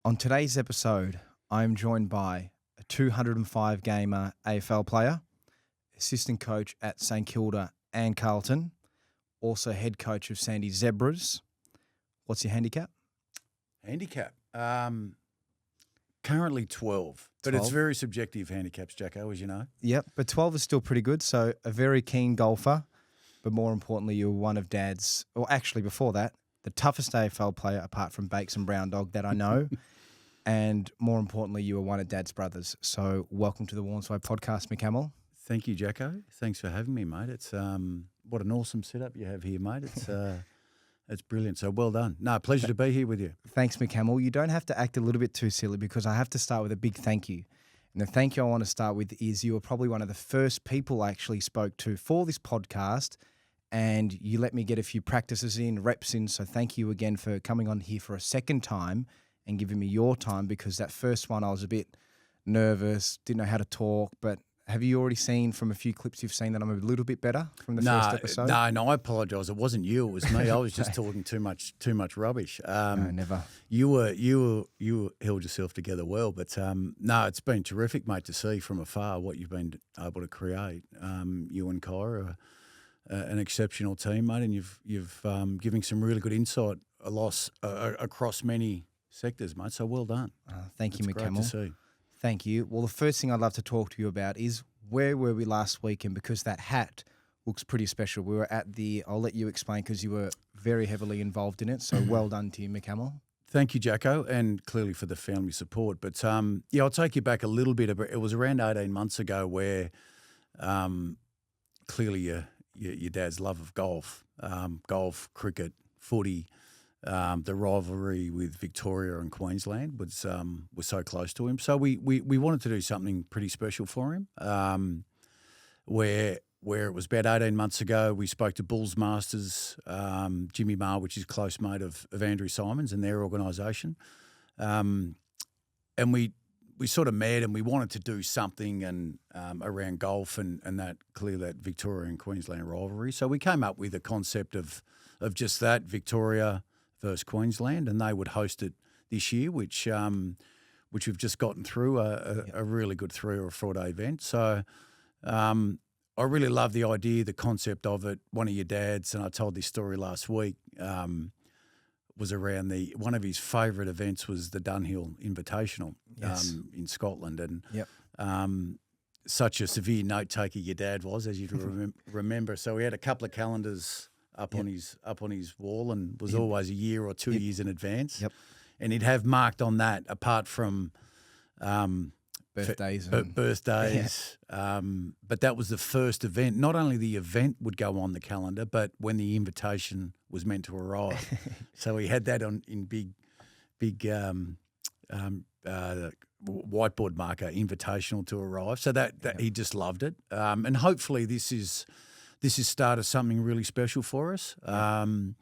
On today's episode, I'm joined by a 205 gamer AFL player, assistant coach at St Kilda and Carlton, also head coach of Sandy Zebras. What's your handicap? Handicap? Currently 12, but 12? it's very subjective handicaps, Jacko, as you know. Yep, but 12 is still pretty good. So a very keen golfer, but more importantly, you're one of Dad's, or actually before that, the toughest AFL player apart from Bakes and Brown Dog that I know. And more importantly, you were one of Dad's brothers. So welcome to the Warnsway podcast, Mick Hamil. Thank you, Jacko. Thanks for having me, mate. It's what an awesome setup you have here, mate. It's brilliant. So well done. No, pleasure to be here with you. Thanks, Mick Hamil. You don't have to act a little bit too silly because I have to start with a big thank you. And the thank you I want to start with is you were probably one of the first people I actually spoke to for this podcast, and you let me get a few practices in, reps in. So thank you again for coming on here for a second time and giving me your time, because that first one I was a bit nervous, didn't know how to talk. But have you already seen from a few clips you've seen that I'm a little bit better from the first episode? No, I apologise. It wasn't you. It was me. I was just talking too much rubbish. No, never. You held yourself together well, but no, it's been terrific, mate, to see from afar what you've been able to create. You and Kai are an exceptional team, mate, and you've given some really good insight across many sectors, mate. So well done. Thank you, Mick Hamil. Great to see. Thank you. Well, the first thing I'd love to talk to you about is where were we last week? And because that hat looks pretty special, we were at I'll let you explain because you were very heavily involved in it. So well done to you, Mick Hamil. Thank you, Jacko, and clearly for the family support. But yeah, I'll take you back a little bit. It was around 18 months ago where clearly your dad's love of golf, cricket, footy, the rivalry with Victoria and Queensland was so close to him. So we wanted to do something pretty special for him. Where it was about 18 months ago, we spoke to Bulls Masters, Jimmy Marr, which is a close mate of Andrew Symonds and their organisation. And we sort of met and we wanted to do something and around golf and that Victoria and Queensland rivalry. So we came up with a concept of just that, Victoria versus Queensland, and they would host it this year, which we've just gotten through a really good 3 or 4 day event. So I really love the idea, the concept of it. One of your dads, and I told this story last week, was around one of his favourite events was the Dunhill Invitational in Scotland, and such a severe note taker your dad was, as you remember. So we had a couple of calendars up on his wall, and was always a year or 2 years in advance. Yep. And he'd have marked on that, apart from Birthdays. Birthdays. But that was the first event. Not only the event would go on the calendar, but when the invitation was meant to arrive. So he had that in big whiteboard marker, invitational to arrive. So that he just loved it. And hopefully this is started something really special for us. And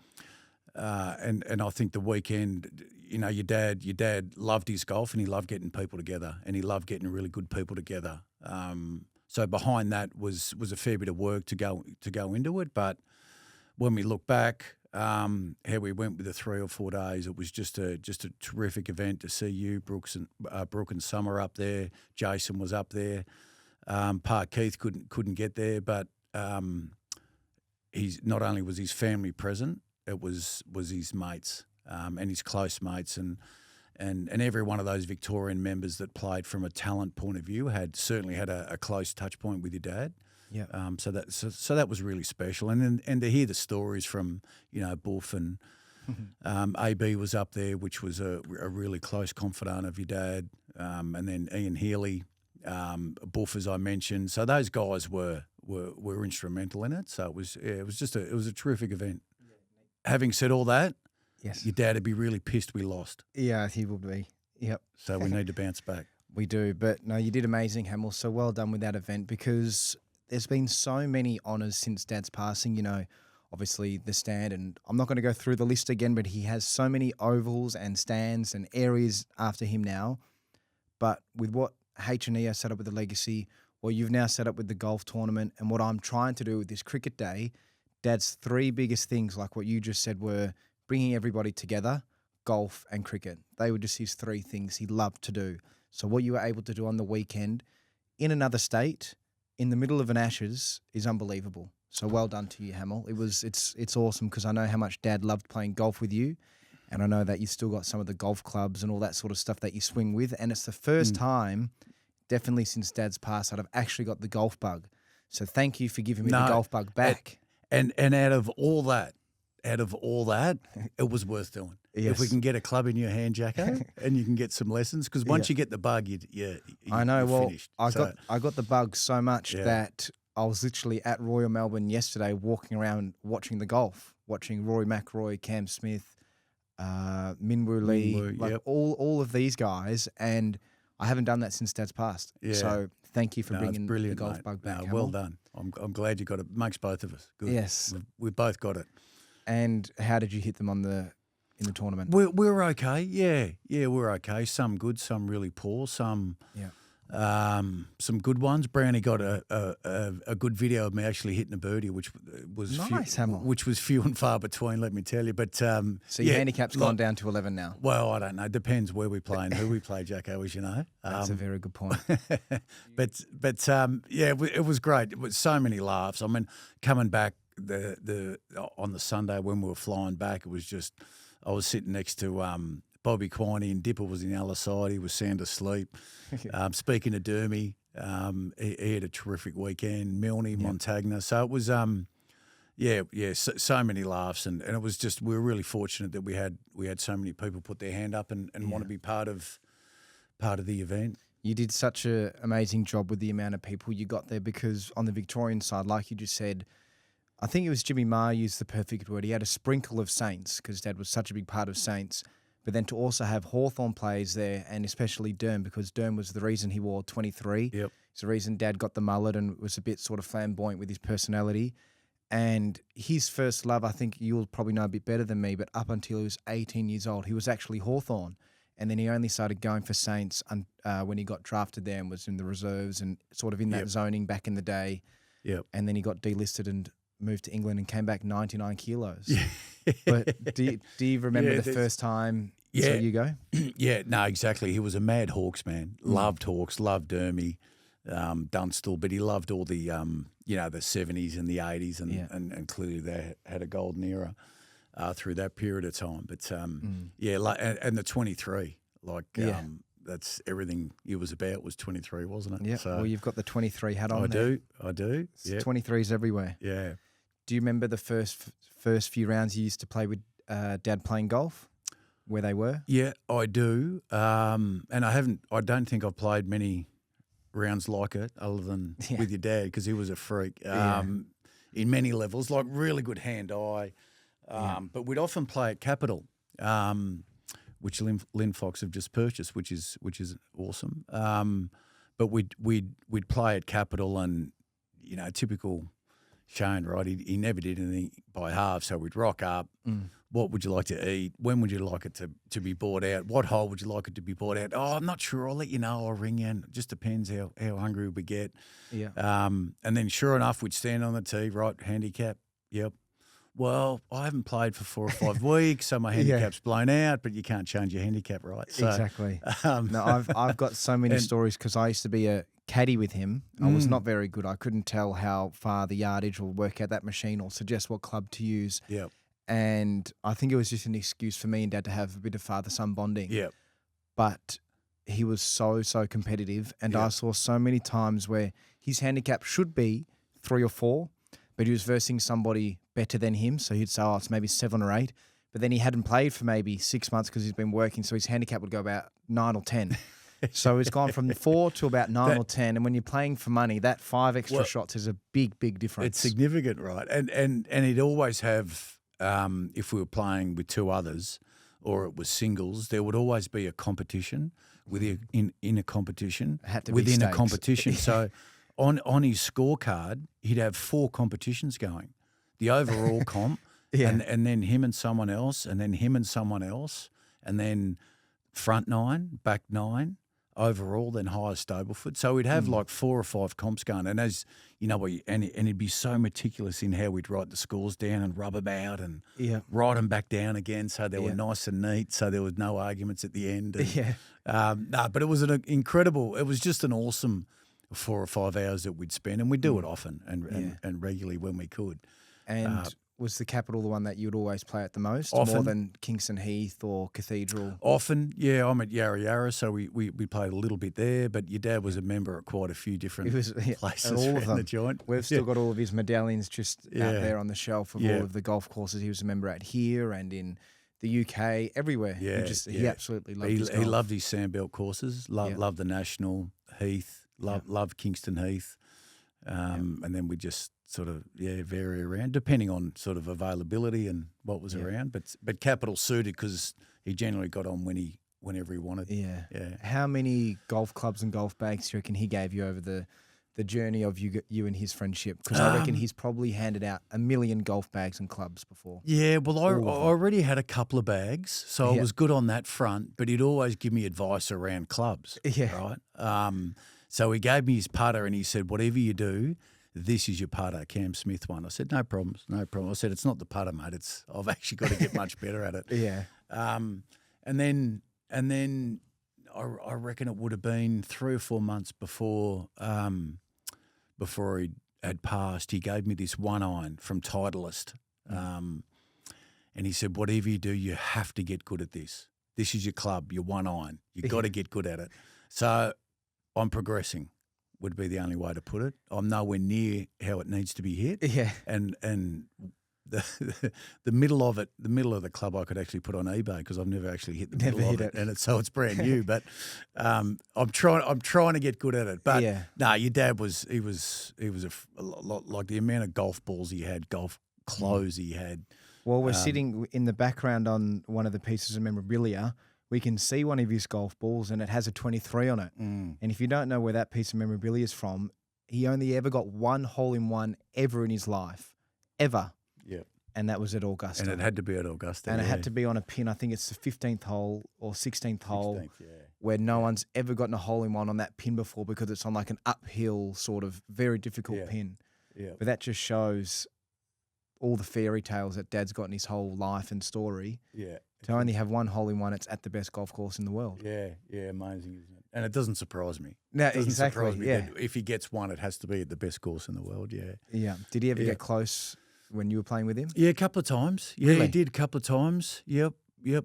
I think the weekend, you know, your dad loved his golf and he loved getting people together and he loved getting really good people together. So behind that was a fair bit of work to go into it. But when we look back, how we went with the 3 or 4 days, it was just a terrific event to see you, Brooke and Summer up there. Jason was up there. Park Keith couldn't get there, but he's not only was his family present, it was his mates and his close mates, and every one of those Victorian members that played from a talent point of view certainly had a close touch point with your dad. Yeah. So that was really special, and to hear the stories from Buff and AB was up there, which was a really close confidant of your dad, and then Ian Healy. Buff, as I mentioned, so those guys were instrumental in it. So it was a terrific event. Having said all that, yes, your dad would be really pissed we lost. Yeah, he would be. Yep. So we need to bounce back. We do, but no, you did amazing, Hamil. So well done with that event, because there's been so many honours since Dad's passing. You know, obviously the stand, and I'm not going to go through the list again, but he has so many ovals and stands and areas after him now. But with what H&E has set up with the legacy, what you've now set up with the golf tournament, and what I'm trying to do with this cricket day, Dad's 3 biggest things, like what you just said, were bringing everybody together, golf, and cricket. They were just his three things he loved to do. So what you were able to do on the weekend in another state, in the middle of an Ashes, is unbelievable. So well done to you, Hamil. It's awesome because I know how much Dad loved playing golf with you, and I know that you still got some of the golf clubs and all that sort of stuff that you swing with. And it's the first time, definitely since Dad's passed, that I've actually got the golf bug. So thank you for giving me the golf bug back. And out of all that, it was worth doing. Yes. If we can get a club in your hand, Jacko, and you can get some lessons, because once you get the bug, I know. you're Well, finished. I got the bug so much that I was literally at Royal Melbourne yesterday, walking around watching the golf, watching Rory McIlroy, Cam Smith, Minwoo Lee, all of these guys, and I haven't done that since Dad's passed. Yeah. So thank you for bringing the golf bug back. No, well done. I'm glad you got it. Makes both of us good. Yes, we both got it. And how did you hit them in the tournament? We're okay. Yeah, we're okay. Some good, some really poor. Some some good ones. Brownie got a good video of me actually hitting a birdie, which was nice, Hamil. Which was few and far between, let me tell you. But so your handicap's gone down to 11 now. Well, I don't know. Depends where we play and who we play, Jacko, as you know. That's a very good point. but it was great. It was so many laughs. I mean, coming back on the Sunday when we were flying back, it was just I was sitting next to Bobby Quiney, and Dipper was in the other side. He was sound asleep. Speaking of Dermy, he had a terrific weekend. Milne, Montagna. So it was, so many laughs, and it was just we were really fortunate that we had so many people put their hand up and want to be part of the event. You did such an amazing job with the amount of people you got there, because on the Victorian side, like you just said, I think it was Jimmy Maher used the perfect word. He had a sprinkle of Saints because Dad was such a big part of Saints. But then to also have Hawthorn players there, and especially Derm, because Derm was the reason he wore 23. Yep. It's the reason Dad got the mullet and was a bit sort of flamboyant with his personality. And his first love, I think you'll probably know a bit better than me, but up until he was 18 years old, he was actually Hawthorn. And then he only started going for Saints when he got drafted there and was in the reserves and sort of in that zoning back in the day. Yep. And then he got delisted and moved to England and came back 99 kilos. But do you remember the first time I saw you go? Yeah, no, exactly. He was a mad Hawks man. Loved Hawks, loved Dermy, Dunstall, but he loved all the the 70s and the 80s, and clearly they had a golden era through that period of time. But and the 23, that's everything he was about was 23, wasn't it? Yeah. So, well, you've got the 23 hat on. I do. Yeah. 23s everywhere. Yeah. Do you remember the first few rounds you used to play with Dad playing golf, where they were? Yeah, I do. And I don't think I've played many rounds like it other than with your dad, because he was a freak in many levels, like really good hand-eye. But we'd often play at Capital, which Lynn Fox have just purchased, which is awesome. But we'd play at Capital, and typical Shane, right? He never did anything by half, so we'd rock up. What would you like to eat? When would you like it to be bought out? What hole would you like it to be bought out? Oh, I'm not sure. I'll let you know. I'll ring you. And it just depends how hungry we get. Yeah. And then sure enough, we'd stand on the tee, right, handicap. Yep. Well, I haven't played for 4 or 5 weeks, so my handicap's blown out, but you can't change your handicap, right? So, exactly. No, I've got so many stories because I used to be a caddy with him. I was not very good. I couldn't tell how far the yardage or work out that machine or suggest what club to use. Yep. And I think it was just an excuse for me and Dad to have a bit of father-son bonding. Yep. But he was so competitive, and I saw so many times where his handicap should be 3 or 4, but he was versing somebody better than him, so he'd say, oh, it's maybe 7 or 8. But then he hadn't played for maybe 6 months because he's been working, so his handicap would go about 9 or 10. So it's gone from 4 to about 9 or 10. And when you're playing for money, that 5 extra shots is a big difference. It's significant, right? And he'd always have, if we were playing with 2 others or it was singles, there would always be a competition in a competition within a competition. So on his scorecard, he'd have 4 competitions going. The overall comp, and then him and someone else, and then him and someone else, and then front 9, back 9, overall, then highest Stableford. So we'd have like 4 or 5 comps going. And as you know, and he'd be so meticulous in how we'd write the scores down and rub them out and write them back down again so they were nice and neat, so there was no arguments at the end. And, but it was it was just an awesome 4 or 5 hours that we'd spend, and we'd do it often and regularly when we could. And was the Capital the one that you'd always play at the most, often, more than Kingston Heath or Cathedral? Often, yeah. I'm at Yarra Yarra, so we played a little bit there, but your dad was a member at quite a few different places all of them. the joint. We've still got all of his medallions just out there on the shelf of all of the golf courses he was a member at here and in the UK, everywhere. Yeah, he absolutely loved his golf. He loved his Sandbelt courses, loved the National, Heath, loved Kingston Heath. And then we just sort of vary around depending on sort of availability and what was around. But Capital suited because he generally got on whenever he wanted. Yeah. How many golf clubs and golf bags do you reckon he gave you over the journey of you and his friendship? Because I reckon he's probably handed out 1 million golf bags and clubs before. Yeah, well, I already had a couple of bags, so I was good on that front. But he'd always give me advice around clubs. Yeah. Right. So he gave me his putter and he said, whatever you do, this is your putter, Cam Smith one. I said, no problems. I said, it's not the putter, mate. I've actually got to get much better at it. Yeah. And then I reckon it would have been 3 or 4 months before he had passed. He gave me this 1-iron from Titleist. And he said, whatever you do, you have to get good at this. This is your club, your 1-iron. You've got to get good at it. So I'm progressing would be the only way to put it. I'm nowhere near how it needs to be hit. Yeah. And the middle of it, the middle of the club, I could actually put on eBay because I've never actually hit the middle of it, and so it's brand new. But I'm trying to get good at it. But no, your dad was a lot like the amount of golf balls he had, golf clothes he had. Well, we're sitting in the background on one of the pieces of memorabilia. We can see one of his golf balls and it has a 23 on it. And if you don't know where that piece of memorabilia is from, he only ever got 1 hole-in-one ever in his life. Ever. Yeah. And that was at Augusta. And it had to be at Augusta. And it had to be on a pin. I think it's the 15th hole or 16th hole where no one's ever gotten a hole-in-one on that pin before because it's on like an uphill sort of very difficult pin. Yeah. But that just shows all the fairy tales that Dad's got in his whole life and story. Yeah. To only have 1 hole-in-one, it's at the best golf course in the world. Yeah, amazing, isn't it? And it doesn't surprise me. No, exactly. Surprise me that if he gets one, it has to be at the best course in the world. Yeah. Yeah. Did he ever get close when you were playing with him? Yeah, a couple of times. Yeah, really? He did a couple of times. Yep.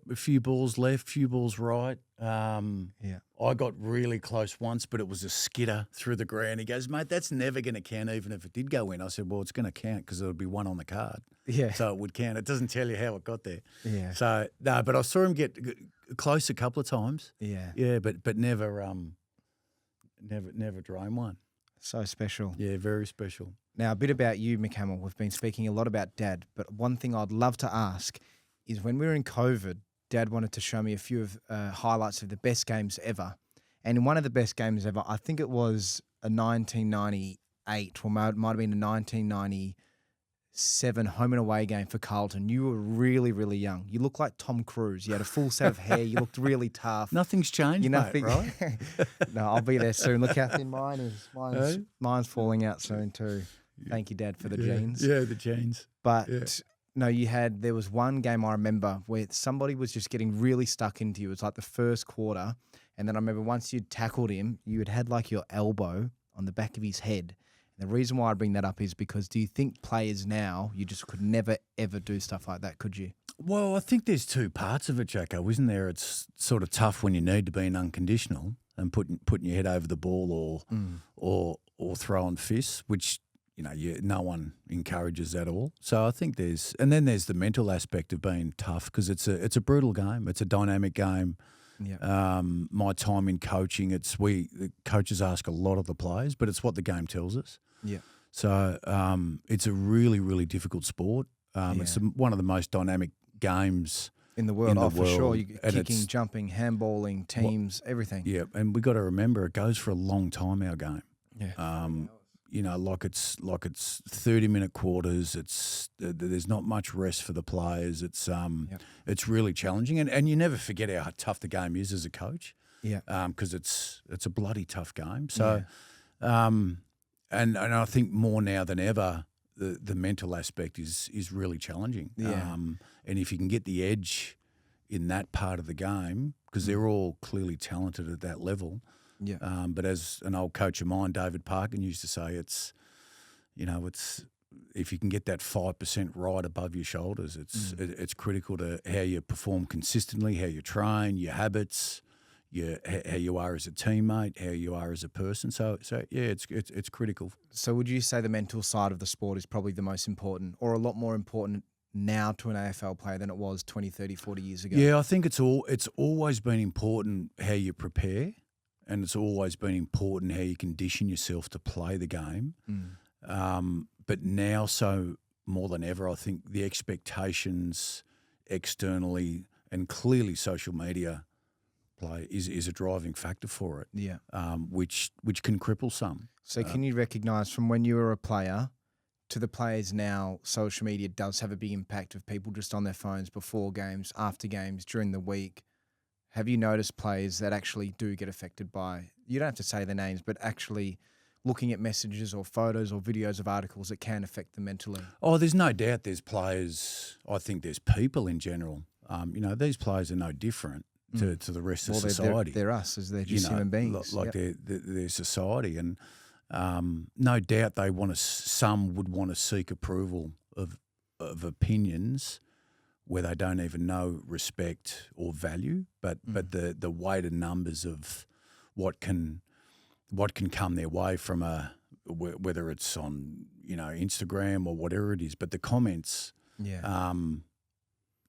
A few balls left, few balls right. I got really close once, but it was a skidder through the ground. He goes, mate, that's never going to count even if it did go in. I said, well, it's going to count because there'll be 1 on the card. Yeah. So it would count. It doesn't tell you how it got there. Yeah. So, no, but I saw him get close a couple of times. Yeah. Yeah, but never drain one. So special. Yeah, very special. Now, a bit about you, Mick Hamil. We've been speaking a lot about Dad, but one thing I'd love to ask is when we were in COVID, Dad wanted to show me a few of highlights of the best games ever. And in one of the best games ever, I think it was a 1998 or might have been a 1997 home and away game for Carlton. You were really, really young. You looked like Tom Cruise. You had a full set of hair. You looked really tough. Nothing's changed, mate, right? No, I'll be there soon. Look how thin mine is. Mine's falling out soon too. Thank you, Dad, for the jeans. Yeah, the jeans. But... No, there was one game I remember where somebody was just getting really stuck into you. It was like the first quarter. And then I remember once you'd tackled him, you had like your elbow on the back of his head. And the reason why I bring that up is because do you think players now, you just could never, ever do stuff like that, could you? Well, I think there's 2 parts of it, Jacko, isn't there? It's sort of tough when you need to be an unconditional and putting your head over the ball or throwing fists, which... no one encourages that all. So I think there's the mental aspect of being tough because it's a brutal game. It's a dynamic game. Yeah. My time in coaching, the coaches ask a lot of the players, but it's what the game tells us. Yeah. So it's a really, really difficult sport. It's one of the most dynamic games in the world. For sure. You're kicking, jumping, handballing, teams, everything. Yeah, and we got to remember it goes for a long time. Our game. Yeah. Like it's 30-minute quarters. There's not much rest for the players. It's really challenging, and you never forget how tough the game is as a coach. Yeah. Because it's a bloody tough game. So, and I think more now than ever, the mental aspect is really challenging. Yeah. And if you can get the edge in that part of the game, because they're all clearly talented at that level. Yeah. But as an old coach of mine, David Parkin, used to say, it's if you can get that 5% right above your shoulders, it's critical to how you perform consistently, how you train, your habits, how you are as a teammate, how you are as a person. So yeah, it's critical. So would you say the mental side of the sport is probably the most important, or a lot more important now to an AFL player than it was 20, 30, 40 years ago? Yeah, I think it's always been important how you prepare, and it's always been important how you condition yourself to play the game. But now, so more than ever, I think the expectations externally and clearly social media play is a driving factor for it. Yeah. Which can cripple some. So can you recognise from when you were a player to the players now, social media does have a big impact of people just on their phones before games, after games, during the week? Have you noticed players that actually do get affected by, you don't have to say their names, but actually looking at messages or photos or videos of articles that can affect them mentally? Oh, there's no doubt there's players. I think there's people in general. These players are no different to the rest of society. They're us, as they're just human beings. Like they're society. And no doubt some would want to seek approval of opinions where they don't even know respect or value, but the weight and numbers of what can come their way from whether it's on Instagram or whatever it is, but the comments, and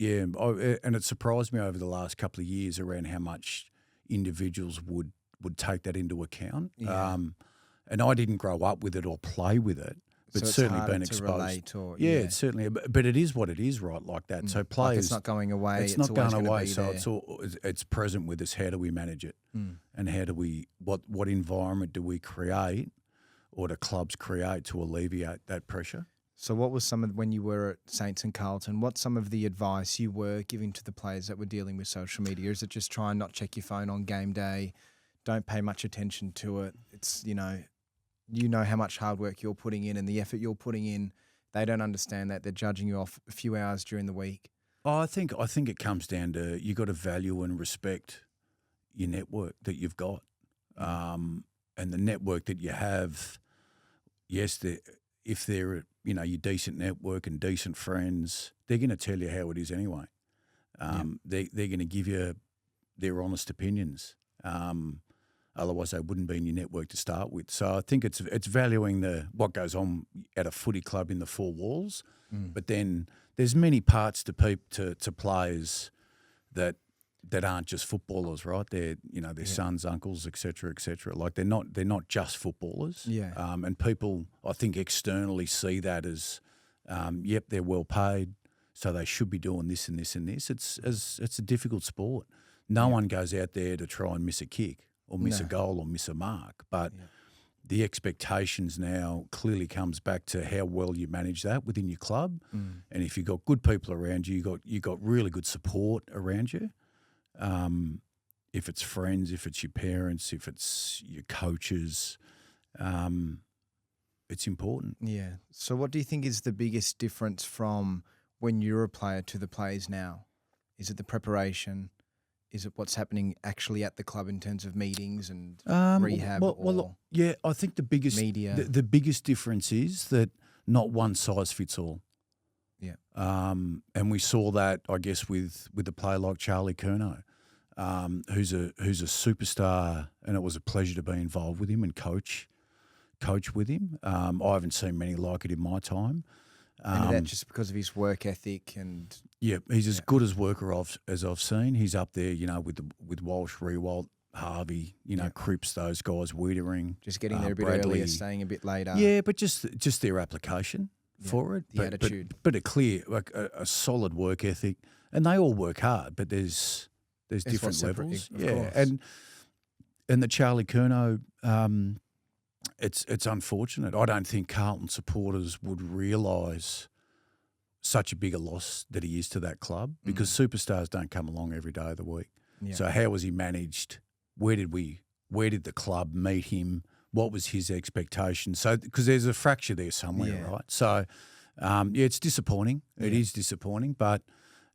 it surprised me over the last couple of years around how much individuals would take that into account. And I didn't grow up with it or play with it, but so it's certainly been to exposed. Relate or, it's certainly, but it is what it is, right? Like that. So players, like it's not going away. It's not going away. So it's present with us. How do we manage it? And how do we what environment do we create, or do clubs create to alleviate that pressure? So what was when you were at Saints and Carlton, what's some of the advice you were giving to the players that were dealing with social media? Is it just try and not check your phone on game day? Don't pay much attention to it. It's, you know how much hard work you're putting in and the effort you're putting in. They don't understand that. They're judging you off a few hours during the week. Oh, I think it comes down to you got to value and respect your network that you've got, and the network that you have. Yes, if they're your decent network and decent friends, they're going to tell you how it is anyway. They're going to give you their honest opinions. Otherwise, they wouldn't be in your network to start with. So I think it's valuing what goes on at a footy club in the four walls, but then there's many parts to players that aren't just footballers, right? They're their sons, uncles, etc., etc. Like they're not just footballers. And people I think externally see that as, yep, they're well paid, so they should be doing this and this and this. It's a difficult sport. No one goes out there to try and miss a kick or miss a goal or miss a mark, but the expectations now clearly comes back to how well you manage that within your club, and if you've got good people around you, you got really good support around you. If it's friends, if it's your parents, if it's your coaches, it's important. Yeah. So what do you think is the biggest difference from when you're a player to the players now? Is it the preparation? Is it what's happening actually at the club in terms of meetings and rehab? I think the biggest media. The biggest difference is that not one size fits all. Yeah. And we saw that, I guess, with a player like Charlie Curnow, who's a superstar, and it was a pleasure to be involved with him and coach with him. I haven't seen many like it in my time. And that just because of his work ethic and he's as good as worker as I've seen. He's up there, with Walsh, Rewalt, Harvey, Cripps, those guys, Wiedering, just getting there a bit Bradley. earlier, staying a bit later. Yeah, but just their application for it, the attitude, but a clear, like a solid work ethic, and they all work hard, but there's different levels. And the Charlie Curnow. It's unfortunate. I don't think Carlton supporters would realise such a big a loss that he is to that club, because superstars don't come along every day of the week. Yeah. So how was he managed where did the club meet him? What was his expectation? So because there's a fracture there somewhere, right? So it's disappointing. It is disappointing, but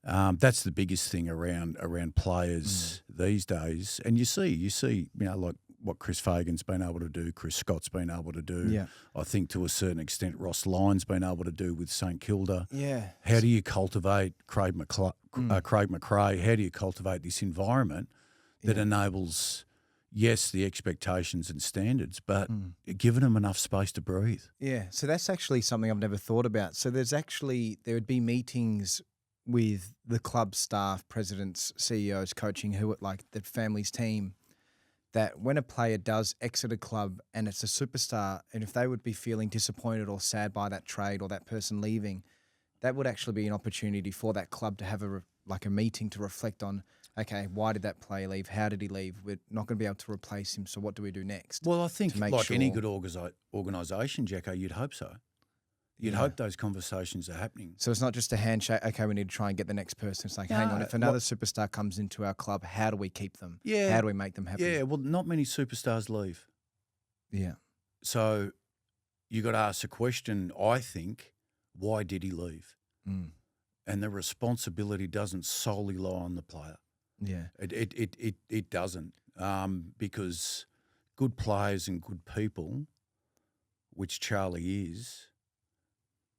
that's the biggest thing around players these days. And you see, like what Chris Fagan's been able to do, Chris Scott's been able to do. Yeah. I think to a certain extent Ross Lyon's been able to do with St Kilda. Yeah. How do you cultivate Craig McRae? How do you cultivate this environment that enables, yes, the expectations and standards, but giving them enough space to breathe? Yeah. So that's actually something I've never thought about. So there would be meetings with the club staff, presidents, CEOs, coaching, like the family's team, that when a player does exit a club and it's a superstar, and if they would be feeling disappointed or sad by that trade or that person leaving, that would actually be an opportunity for that club to have a meeting to reflect on, okay, why did that player leave? How did he leave? We're not going to be able to replace him, so what do we do next? Well, I think like any good organisation, Jacko, you'd hope so. You'd hope those conversations are happening. So it's not just a handshake, okay, we need to try and get the next person. It's like, hang on, if another superstar comes into our club, how do we keep them? Yeah. How do we make them happy? Yeah, well, not many superstars leave. Yeah. So you got to ask the question, I think, why did he leave? And the responsibility doesn't solely lie on the player. Yeah. It doesn't, because good players and good people, which Charlie is,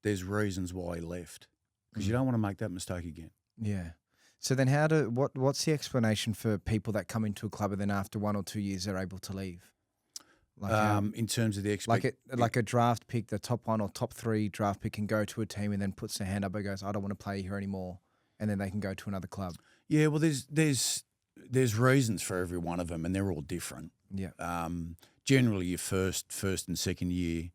there's reasons why he left, because you don't want to make that mistake again. Yeah. So then what's the explanation for people that come into a club and then after 1 or 2 years they're able to leave? In terms of the like a draft pick, the top 1 or top 3 draft pick can go to a team and then puts their hand up and goes, I don't want to play here anymore, and then they can go to another club. Yeah, well, there's reasons for every one of them, and they're all different. Yeah. Generally, your first and second year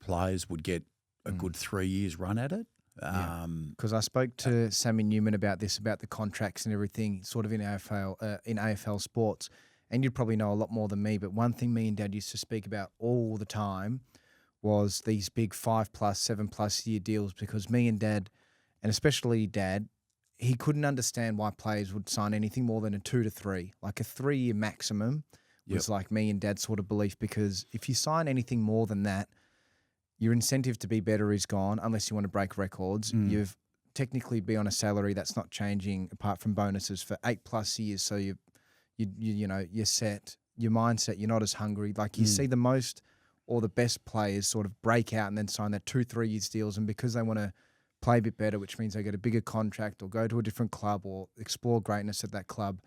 players would get a good 3 years run at it. Because I spoke to Sammy Newman about the contracts and everything, sort of in AFL sports, and you'd probably know a lot more than me. But one thing me and Dad used to speak about all the time was these big 5+, 7+ year deals, because me and Dad, and especially Dad, he couldn't understand why players would sign anything more than a 2 to 3, like a 3-year maximum was like me and Dad's sort of belief, because if you sign anything more than that, your incentive to be better is gone unless you want to break records. You've technically be on a salary that's not changing apart from bonuses for 8+ years. So you're set, your mindset, you're not as hungry. Like you see the most or the best players sort of break out and then sign that 2-3 years deals, and because they want to play a bit better, which means they get a bigger contract or go to a different club or explore greatness at that club,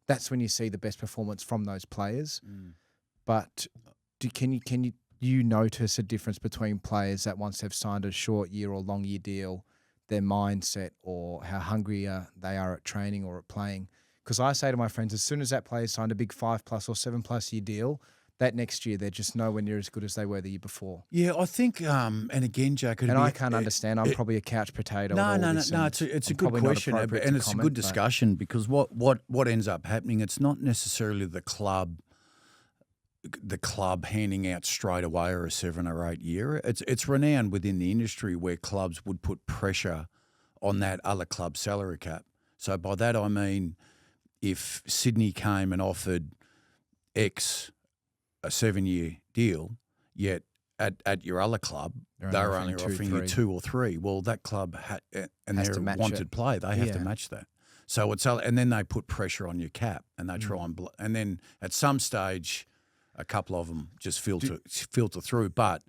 that's when you see the best performance from those players. But can you notice a difference between players that once they've signed a short year or long year deal, their mindset or how hungry they are at training or at playing? Because I say to my friends, as soon as that player signed a big 5+ or 7+ year deal, that next year they're just nowhere near as good as they were the year before. Yeah, I think, and again, Jack, I can't understand. I'm probably a couch potato. No. It's a good question, and it's a good discussion, because what ends up happening, it's not necessarily the club handing out straight away or a 7 or 8 year. It's renowned within the industry where clubs would put pressure on that other club's salary cap. So by that I mean, if Sydney came and offered X a 7-year deal, yet at your other club they were only offering you 2 or 3. Well, that club and they're a wanted play, they have to match that. So and then they put pressure on your cap, and they try and then at some stage, a couple of them just filter through. But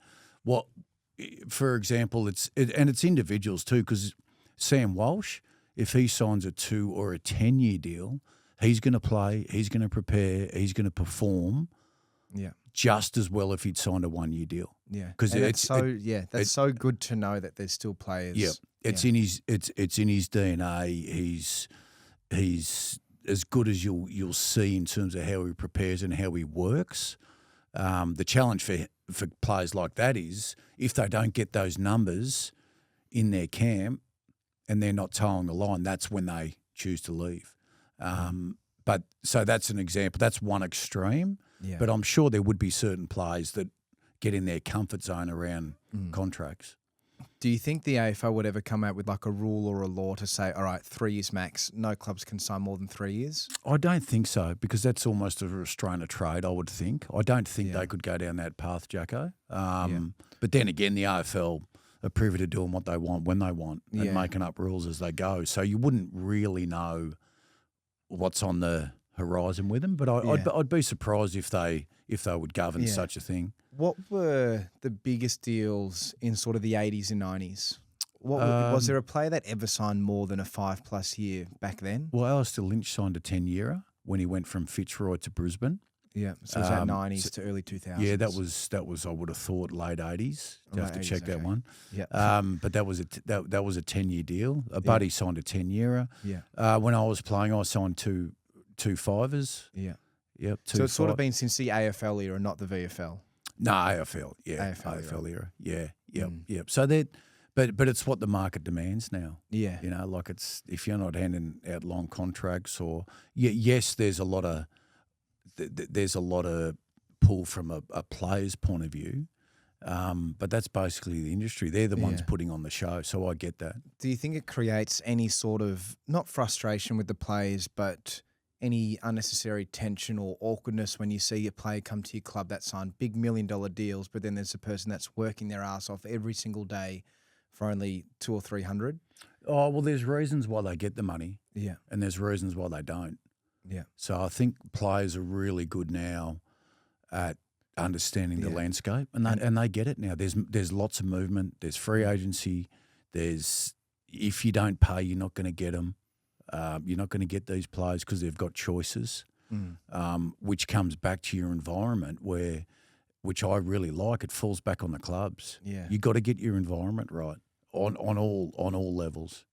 for example, it's individuals too, because Sam Walsh, if he signs a 2 or a 10-year deal, he's going to play, he's going to prepare, he's going to perform just as well if he'd signed a 1-year deal. Yeah, because that's so good to know that there's still players. Yeah, it's in his DNA. He's as good as you'll see in terms of how he prepares and how he works. The challenge for players like that is if they don't get those numbers in their camp and they're not towing the line, that's when they choose to leave. But so that's an example. That's one extreme. Yeah. But I'm sure there would be certain players that get in their comfort zone around contracts. Do you think the AFL would ever come out with like a rule or a law to say, all right, 3 years max, no clubs can sign more than 3 years? I don't think so, because that's almost a restraint of trade, I would think. I don't think they could go down that path, Jacko. But then again, the AFL are privy to doing what they want when they want and making up rules as they go. So you wouldn't really know what's on the horizon with them. But I'd be surprised if they would govern such a thing. What were the biggest deals in sort of the 80s and 90s? Was there a player that ever signed more than a 5+ year back then? Well, Alistair Lynch signed a 10-yearer when he went from Fitzroy to Brisbane. Yeah, so was that 90s to early 2000s? Yeah, that was I would have thought late 80s. You have to check that one. Yeah. But that was a 10-year deal. A buddy signed a 10-yearer. Yeah. When I was playing, I signed two 5ers. Yeah. Yep. So it's sort of been since the AFL era, not the VFL. No, AFL. Yeah. AFL era. Yeah. Yep. Yep. So that. But it's what the market demands now. Yeah. You know, like it's if you're not handing out long contracts or yes, there's a lot of pull from a player's point of view, but that's basically the industry. They're the ones putting on the show, so I get that. Do you think it creates any sort of not frustration with the players, but any unnecessary tension or awkwardness when you see a player come to your club that signed big $1 million deals, but then there's a person that's working their ass off every single day for only 200 or 300? Oh, well, there's reasons why they get the money. Yeah. And there's reasons why they don't. Yeah. So I think players are really good now at understanding the landscape, and they get it now. There's lots of movement. There's free agency. If you don't pay, you're not going to get them. You're not going to get these players because they've got choices, which comes back to your environment which I really like. It falls back on the clubs. Yeah. You got to get your environment right on all levels.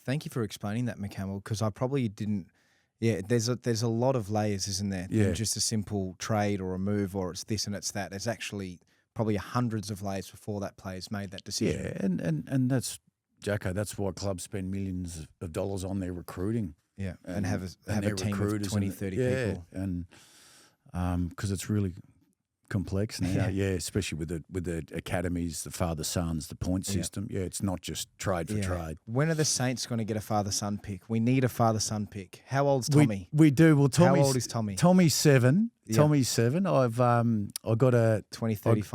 Thank you for explaining that, McHamil, because I probably didn't. Yeah, there's a lot of layers, isn't there? Than just a simple trade or a move or it's this and it's that. There's actually probably hundreds of layers before that player's made that decision. Yeah, and that's, Jacko, that's why clubs spend millions of dollars on their recruiting. Yeah, and have a team of 20, 30 people. And because it's really complex now, especially with the academies, the father-sons, the point system. Yeah, it's not just trade for trade. When are the Saints going to get a father-son pick? We need a father-son pick. How old's Tommy? We do. Well, how old is Tommy? Tommy's 7. Yeah. Tommy's 7. I got a 2035.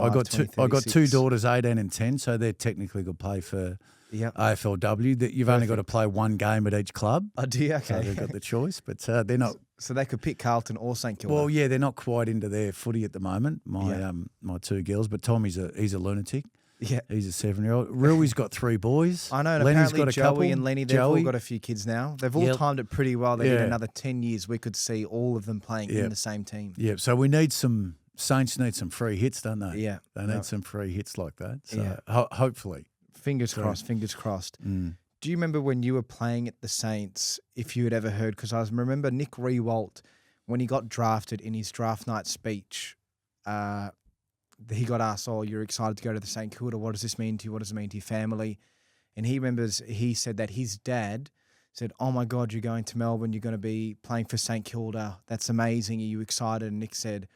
I got 2 daughters, 18 and 10, so they're technically going to play for AFLW. That you've only got to play one game at each club. Oh, do you? Okay. So they've got the choice, but they're not. So they could pick Carlton or St Kilda. Well, yeah, they're not quite into their footy at the moment. My 2 girls, but Tommy's he's a lunatic. Yeah, he's a 7-year-old. Rui's got 3 boys. I know. And Lenny's apparently got a Joey couple. And Lenny, they've all got a few kids now. They've all timed it pretty well. They did another 10 years. We could see all of them playing in the same team. Yeah. So we need Saints need some free hits, don't they? Yeah, they need some free hits like that. So hopefully, fingers crossed. Fingers crossed. Do you remember when you were playing at the Saints? If you had ever heard, because I remember Nick Rewalt. When he got drafted in his draft night speech, he got asked, "Oh, you're excited to go to the St Kilda. What does this mean to you? What does it mean to your family?" And he said that his dad said, "Oh my God, you're going to Melbourne. You're going to be playing for St Kilda. That's amazing. Are you excited?" And Nick said,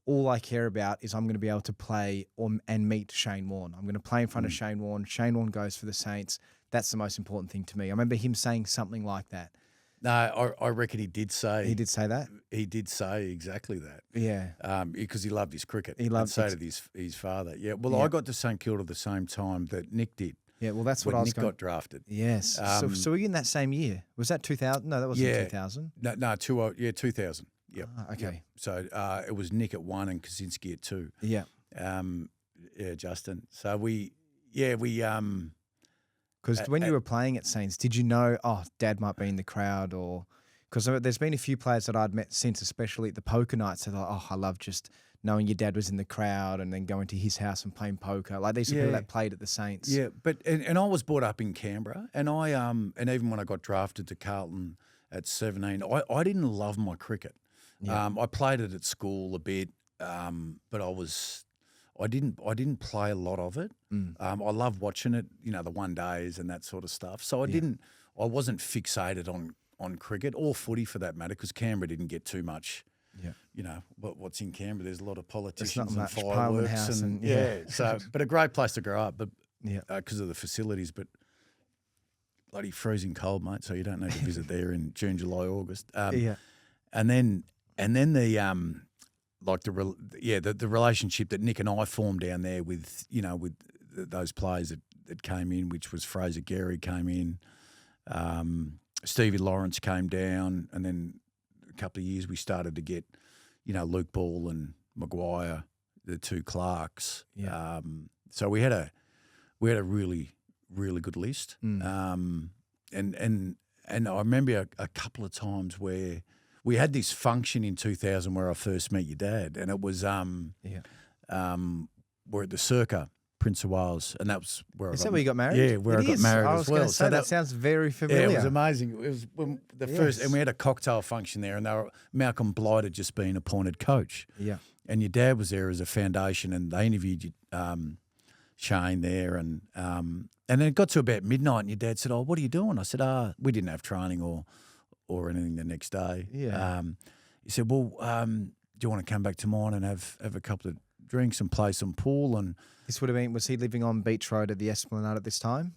"All I care about is I'm going to be able to play and meet Shane Warne. I'm going to play in front of Shane Warne. Shane Warne goes for the Saints. That's the most important thing to me." I remember him saying something like that. No, I reckon he did say. He did say that? He did say exactly that. Yeah. Because he loved his cricket. He loved it. To his father. Yeah. Well, I got to St Kilda at the same time that Nick did. Yeah, well, that's what I was Nick got drafted. Yes. So were you in that same year? Was that 2000? No, that wasn't 2000. No, 2000. Yep. Okay. Yep. So it was Nick at 1 and Kaczynski at 2. Yeah. Justin. So we. Because when you were playing at Saints, did you know, Dad might be in the crowd? Or because there's been a few players that I'd met since, especially at the poker nights, that are like, I love just knowing your dad was in the crowd and then going to his house and playing poker. Like these are people that played at the Saints. Yeah, but and I was brought up in Canberra, and I and even when I got drafted to Carlton at 17, I didn't love my cricket. Yeah. I played it at school a bit, but I didn't play a lot of it. I love watching it, the one days and that sort of stuff. So I wasn't fixated on cricket or footy for that matter, because Canberra didn't get too much. Yeah. What's in Canberra? There's a lot of politicians and fireworks and so, but a great place to grow up. But Yeah. because of the facilities, but bloody freezing cold, mate. So you don't need to visit there in June, July, August. Yeah. And then the the relationship that Nick and I formed down there with those players that came in, which was Fraser Gehry came in, Stevie Lawrence came down, and then a couple of years we started to get Luke Ball and Maguire, the two Clarks. Yeah. So we had a really good list. Mm. And I remember a couple of times where we had this function in 2000 where I first met your dad, and it was we're at the Circa, Prince of Wales, and that was where Is that where you got married? Yeah, where I got married I as was well. gonna say, that sounds very familiar. Yeah, it was amazing. It was when the first, and we had a cocktail function there, and Malcolm Blight had just been appointed coach. Yeah. And your dad was there as a foundation, and they interviewed you, Shane there, and then it got to about midnight, and your dad said, "Oh, what are you doing?" I said, we didn't have training or anything the next day." Yeah. He said, "Well, do you want to come back to mine and have a couple of drinks and play some pool?" And This would have been, was he living on Beach Road at the Esplanade at this time?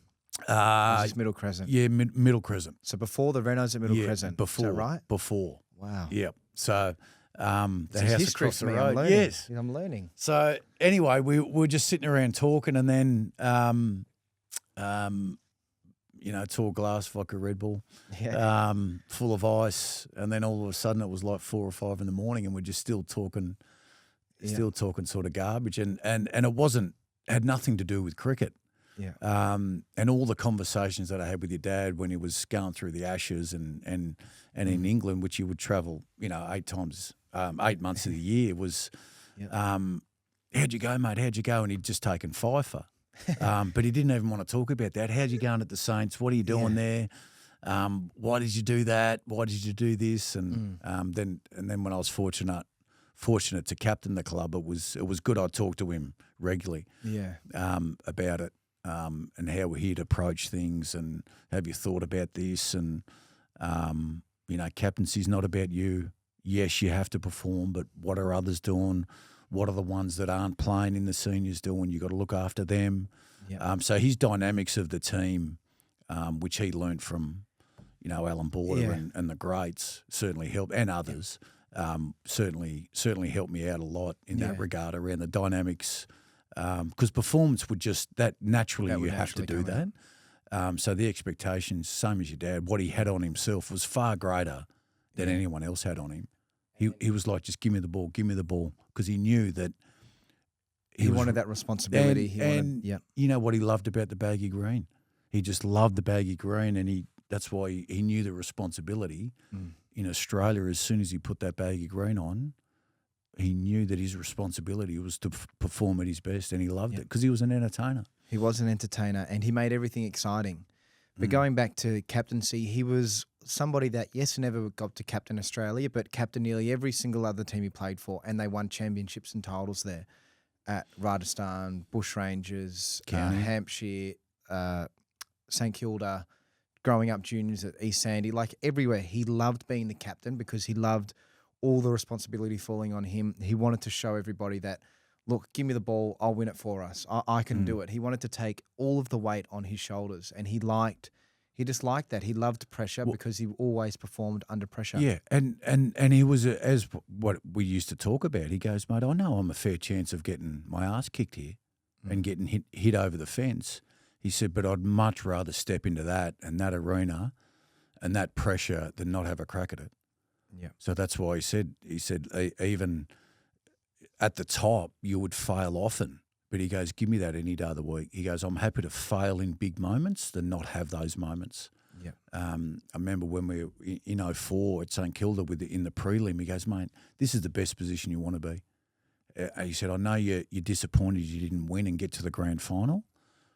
Was this Middle Crescent? yeah, Middle Crescent. So before the Renos at Middle Crescent. Before, Is that right? Before. Wow. Yep. So the This is house history across for the me. road. I'm learning. Yes. I'm learning. So anyway, we were just sitting around talking, and then tall glass vodka Red Bull, Yeah. full of ice, and then all of a sudden it was like 4 or 5 in the morning, and we're just still talking sort of garbage, and it had nothing to do with cricket. Yeah. And all the conversations that I had with your dad when he was going through the Ashes and in England, which he would travel, 8 months of the year, was, how'd you go, mate? How'd you go? And he'd just taken FIFA. But he didn't even want to talk about that. How'd you going at the Saints? What are you doing there? Why did you do that? Why did you do this? And then when I was fortunate to captain the club, it was good. I talked to him regularly about it and how he'd approach things, and have you thought about this? And captaincy's not about you. Yes, you have to perform, but what are others doing? What are the ones that aren't playing in the seniors doing? You got to look after them. Yep. So his dynamics of the team, which he learnt from, Alan Border and the greats, certainly helped, and others, certainly helped me out a lot in that regard around the dynamics, because performance would just naturally you have to do that. So the expectations, same as your dad, what he had on himself was far greater than anyone else had on him. He was like, just give me the ball, because he knew that he wanted that responsibility. You know what he loved about the baggy green? He just loved the baggy green, and that's why he knew the responsibility. In Australia, as soon as he put that baggy green on, he knew that his responsibility was to perform at his best, and he loved it because he was an entertainer. He was an entertainer, and he made everything exciting. But going back to captaincy, he was somebody that, yes, never got to captain Australia, but captained nearly every single other team he played for, and they won championships and titles there at Rajasthan, Bushrangers, Hampshire, St Kilda, growing up juniors at East Sandy, like everywhere. He loved being the captain because he loved all the responsibility falling on him. He wanted to show everybody that, look, give me the ball, I'll win it for us. I can do it. He wanted to take all of the weight on his shoulders, and he just liked that. He loved pressure because he always performed under pressure. Yeah, and he was, as what we used to talk about, he goes, mate, I know I'm a fair chance of getting my ass kicked here and getting hit over the fence. He said, but I'd much rather step into that and that arena and that pressure than not have a crack at it. Yeah. So that's why he said even at the top you would fail often, but he goes, give me that any day of the week. He goes, I'm happy to fail in big moments than not have those moments. Yeah. I remember when we were in 2004 at St Kilda in the prelim, he goes, mate, this is the best position you want to be. He said, I know you're disappointed you didn't win and get to the grand final,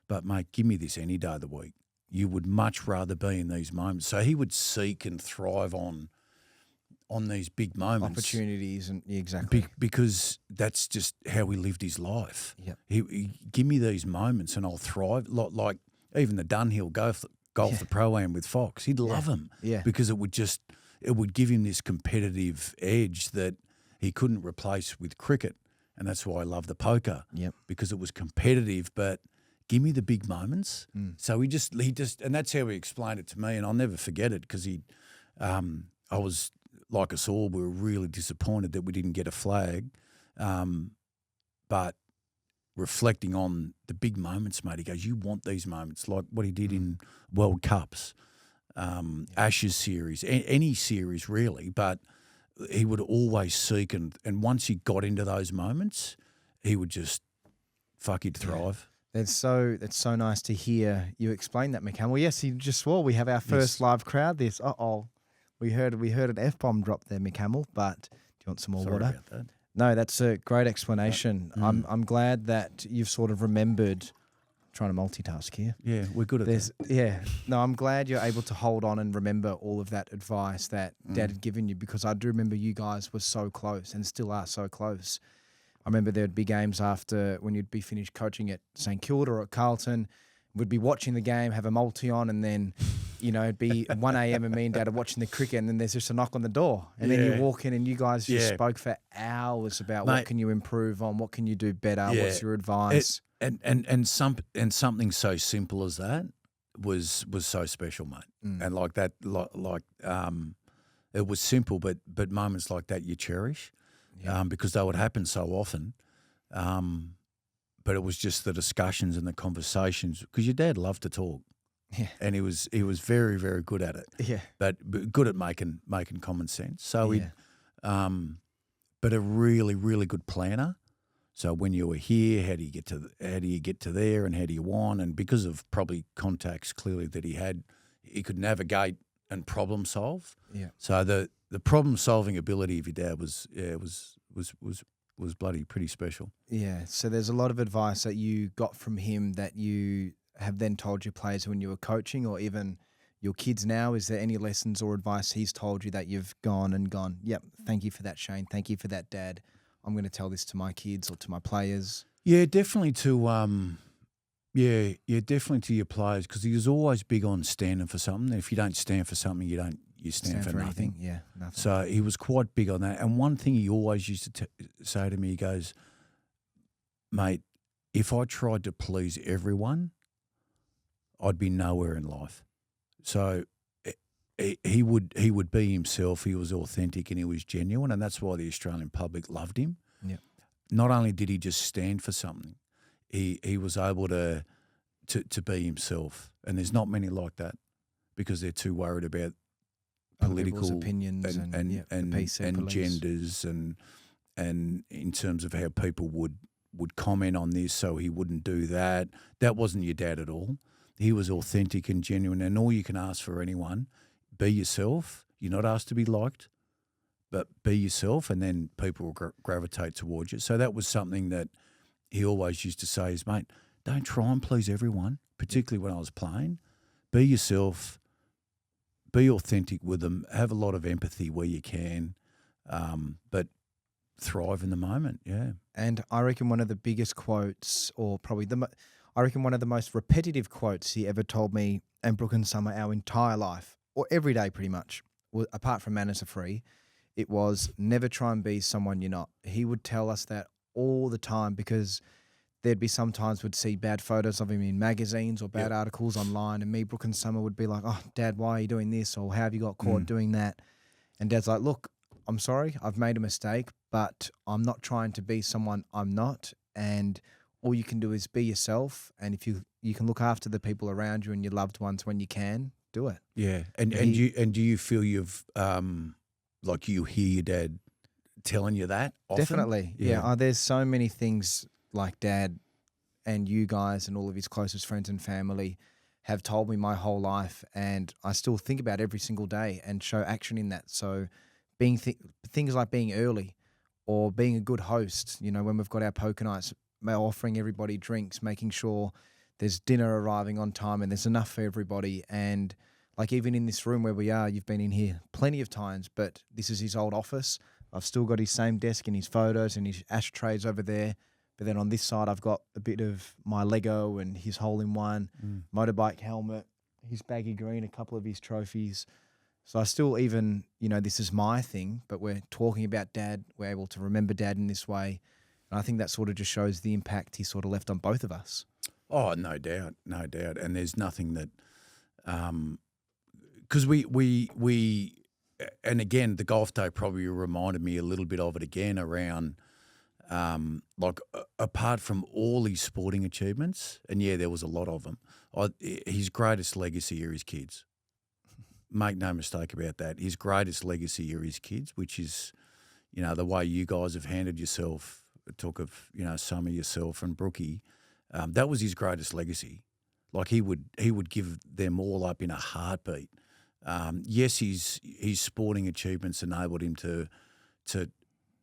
but, mate, give me this any day of the week. You would much rather be in these moments. So he would seek and thrive on these big moments. Opportunities, and exactly. Because that's just how he lived his life. Yep. He give me these moments and I'll thrive. Like even the Dunhill golf the Pro-Am with Fox, he'd love them. Yeah. Because it would give him this competitive edge that he couldn't replace with cricket. And that's why I love the poker. Yep. Because it was competitive, but give me the big moments. So he just, and that's how he explained it to me, and I'll never forget it because I was, like us all, we were really disappointed that we didn't get a flag. But reflecting on the big moments, mate, he goes, you want these moments, like what he did in World Cups, Ashes series, any series really, but he would always seek, and once he got into those moments, he would just, he'd thrive. That's so nice to hear you explain that, McCam. Well, yes, he just swore we have our first live crowd. We heard an F-bomb drop there, McCamel, but do you want some more Sorry water? about that. No, that's a great explanation. I'm glad that you've sort of remembered. Trying to multitask here. Yeah, we're good at that. Yeah. No, I'm glad you're able to hold on and remember all of that advice that Dad had given you, because I do remember you guys were so close and still are so close. I remember there'd be games after when you'd be finished coaching at St Kilda or at Carlton. We'd be watching the game, have a multi on, and then, it'd be 1 a.m. and me and Dad are watching the cricket, and then there's just a knock on the door. And then you walk in and you guys just spoke for hours about what can you improve on, what can you do better, what's your advice. And something so simple as that was so special, mate. And like that, it was simple, but moments like that you cherish, because they would happen so often. But it was just the discussions and the conversations, because your dad loved to talk, and he was very, very good at it. But good at making common sense. So but a really, really good planner. So when you were here, how do you get to there, and how do you want? And because of probably contacts clearly that he could navigate and problem solve. So the problem solving ability of your dad was bloody pretty special. Yeah. So there's a lot of advice that you got from him that you have then told your players when you were coaching, or even your kids now. Is there any lessons or advice he's told you that you've gone, yep, thank you for that, Shane. Thank you for that, Dad. I'm going to tell this to my kids or to my players. Yeah, definitely to definitely to your players, because he was always big on standing for something. If you don't stand for something, you stand for nothing. Yeah, nothing. So he was quite big on that. And one thing he always used to say to me, he goes, mate, if I tried to please everyone, I'd be nowhere in life. So he would be himself. He was authentic and he was genuine, and that's why the Australian public loved him. Yeah. Not only did he just stand for something, he was able to be himself, and there's not many like that, because they're too worried about political opinions and genders and in terms of how people would comment on this, so he wouldn't do that. That wasn't your dad at all. He was authentic and genuine, and all you can ask for anyone, be yourself. You're not asked to be liked, but be yourself, and then people will gravitate towards you. So that was something that he always used to say is, mate, don't try and please everyone, particularly when I was playing. Be yourself, be authentic with them, have a lot of empathy where you can, but thrive in the moment, yeah. And I reckon one of the biggest quotes, or probably I reckon one of the most repetitive quotes he ever told me and Brooke and Summer our entire life, or every day pretty much, apart from manners are free, it was never try and be someone you're not. He would tell us that all the time, because there'd be sometimes we'd see bad photos of him in magazines or bad articles online, and me, Brooke and Summer would be like, oh, Dad, why are you doing this? Or how have you got caught doing that? And Dad's like, look, I'm sorry, I've made a mistake, but I'm not trying to be someone I'm not, and all you can do is be yourself, and if you can look after the people around you and your loved ones when you can, do it. Yeah. And do you feel you've like you hear your dad telling you that often? Definitely. Yeah. There's so many things like Dad and you guys and all of his closest friends and family have told me my whole life, and I still think about every single day and show action in that. So being things like being early, or being a good host, when we've got our poker nights, offering everybody drinks, making sure there's dinner arriving on time and there's enough for everybody. And like even in this room where we are, you've been in here plenty of times, but this is his old office. I've still got his same desk and his photos and his ashtrays over there. But then on this side, I've got a bit of my Lego and his hole-in-one, motorbike helmet, his baggy green, a couple of his trophies. So I still even, this is my thing, but we're talking about Dad. We're able to remember Dad in this way. And I think that sort of just shows the impact he sort of left on both of us. Oh, no doubt, no doubt. And there's nothing that, because we, and again, the golf day probably reminded me a little bit of it again around, apart from all his sporting achievements, and yeah, there was a lot of them. His greatest legacy are his kids. Make no mistake about that. His greatest legacy are his kids, which is, the way you guys have handled yourself. Talk of, some of yourself and Brookie. That was his greatest legacy. Like he would give them all up in a heartbeat. Yes, his sporting achievements enabled him to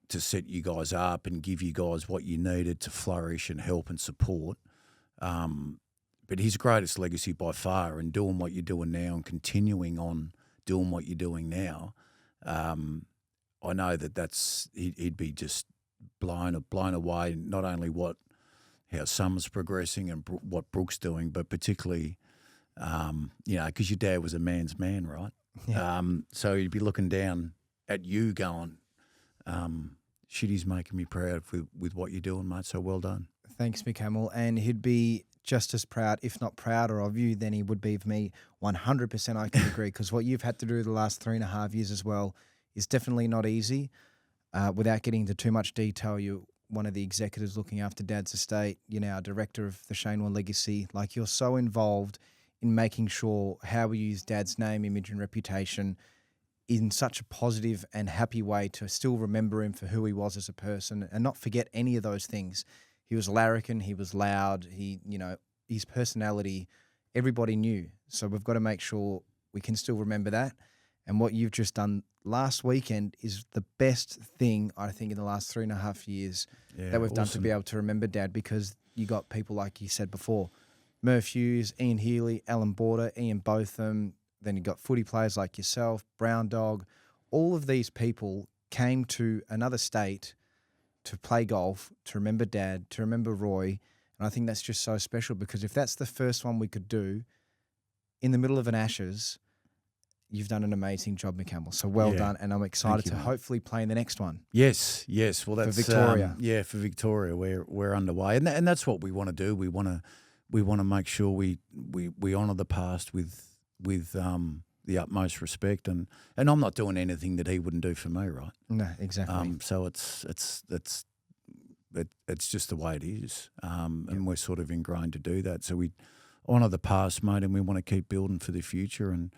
set you guys up and give you guys what you needed to flourish and help and support. But his greatest legacy by far, and doing what you're doing now and continuing on doing what you're doing now, I know he'd be just blown away. Not only how Summer's progressing and what Brooke's doing, but particularly, because your dad was a man's man, right? Yeah. So he'd be looking down at you going, shit, he's making me proud with what you're doing, mate. So well done. Thanks, Mick Hamil. And he'd be just as proud, if not prouder of you than he would be of me. 100% I can agree, because what you've had to do the last 3.5 years as well is definitely not easy. Without getting into too much detail, you're one of the executives looking after Dad's estate, you're now director of the Shane Warne legacy. Like, you're so involved in making sure how we use Dad's name, image and reputation in such a positive and happy way to still remember him for who he was as a person and not forget any of those things. He was larrikin, he was loud, his personality, everybody knew. So we've got to make sure we can still remember that. And what you've just done last weekend is the best thing, I think, in the last 3.5 years that we've done to be able to remember Dad, because you got people like you said before, Murph Hughes, Ian Healy, Alan Border, Ian Botham, then you got footy players like yourself, Brown Dog. All of these people came to another state to play golf, to remember Dad, to remember Roy. And I think that's just so special, because if that's the first one we could do in the middle of an Ashes, you've done an amazing job, Mick Hamil. So well done. And I'm excited to hopefully play in the next one. Yes. Well, that's for Victoria. For Victoria, we're underway. And that's what we want to do. We want to make sure we honour the past with the utmost respect, and I'm not doing anything that he wouldn't do for me, right? No, exactly. So it's just the way it is, and we're sort of ingrained to do that. So we honour the past, mate, and we want to keep building for the future. And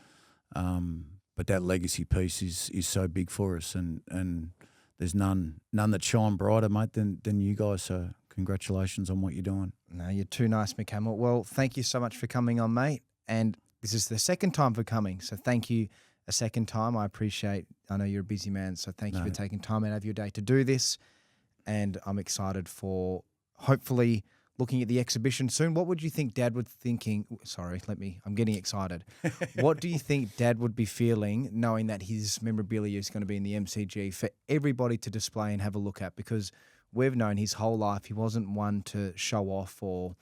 but that legacy piece is so big for us, and there's none that shine brighter, mate, than you guys. So congratulations on what you're doing. No, you're too nice, Mick Hamil. Well, thank you so much for coming on, mate. And this is the second time for coming, so thank you a second time. I know you're a busy man, so thank you for taking time out of your day to do this. And I'm excited for hopefully looking at the exhibition soon. What would you think Dad would thinking? Sorry, I'm getting excited. What do you think Dad would be feeling knowing that his memorabilia is going to be in the MCG for everybody to display and have a look at? Because we've known his whole life he wasn't one to show off or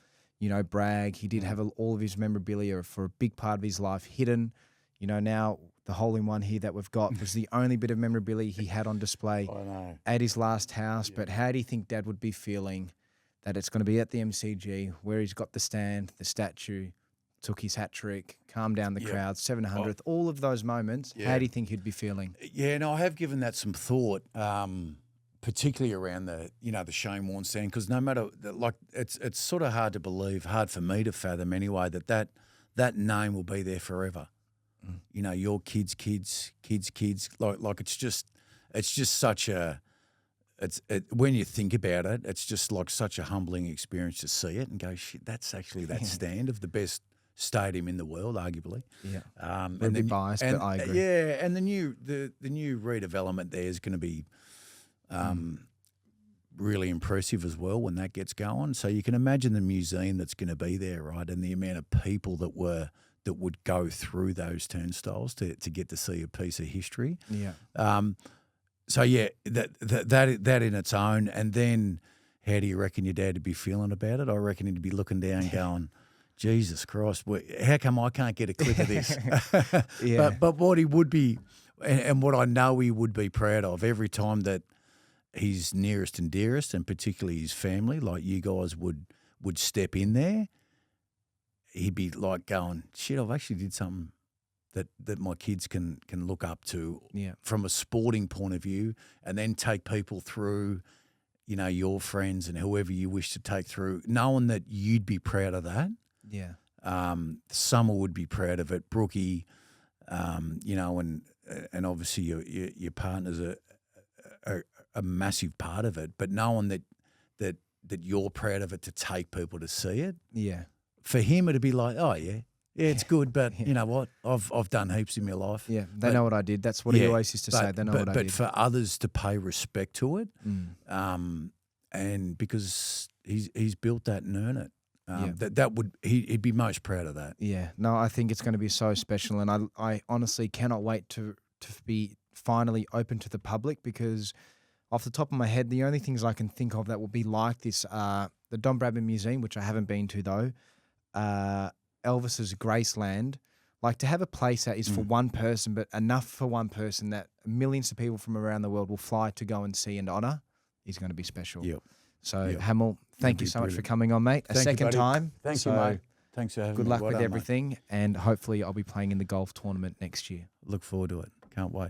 brag. He did have all of his memorabilia for a big part of his life hidden. Now the hole-in-one here that we've got was the only bit of memorabilia he had on display at his last house. Yeah. But how do you think Dad would be feeling that it's going to be at the MCG, where he's got the stand, the statue, took his hat trick, calmed down the crowd, 700th, all of those moments? Yeah. How do you think he'd be feeling? Yeah, no, I have given that some thought. Particularly around the Shane Warne stand, because no matter it's sort of hard to believe, hard for me to fathom anyway, that name will be there forever. Mm. Your kids, like it's just such a when you think about it, it's just like such a humbling experience to see it and go, shit, that's actually that stand of the best stadium in the world, arguably. Yeah, and a bit biased, but I agree. Yeah, and the new redevelopment there is going to be really impressive as well when that gets going. So you can imagine the museum that's going to be there, right? And the amount of people that would go through those turnstiles to get to see a piece of history. Yeah. So yeah, that in its own. And then how do you reckon your dad would be feeling about it? I reckon he'd be looking down going, Jesus Christ, how come I can't get a clip of this? Yeah. But what he would be, and what I know he would be proud of every time that his nearest and dearest, and particularly his family, like you guys would step in there, he'd be like going, shit, I've actually did something that my kids can look up to from a sporting point of view, and then take people through, you know, your friends and whoever you wish to take through, knowing that you'd be proud of that. Yeah. Summer would be proud of it, Brookie, you know, and obviously your partner's a massive part of it, but knowing that you're proud of it to take people to see it. Yeah. For him, it'd be like, oh, yeah, it's good, but you know what? I've done heaps in my life. Yeah, they know what I did. That's what he always used to say. They know what I did. But for others to pay respect to it, and because he's built that and earned it, he'd be most proud of that. Yeah, no, I think it's going to be so special, and I honestly cannot wait to be finally open to the public, because off the top of my head, the only things I can think of that will be like this are the Don Bradman Museum, which I haven't been to though, Elvis's Graceland. Like, to have a place that is for one person, but enough for one person that millions of people from around the world will fly to go and see and honour, is going to be special. Yep. So, Hamil, thank you so much for coming on, mate. Thank second you, time. Thank you, mate. Thanks for having me. Good luck Well with done, everything, and hopefully I'll be playing in the golf tournament next year. Look forward to it. Can't wait.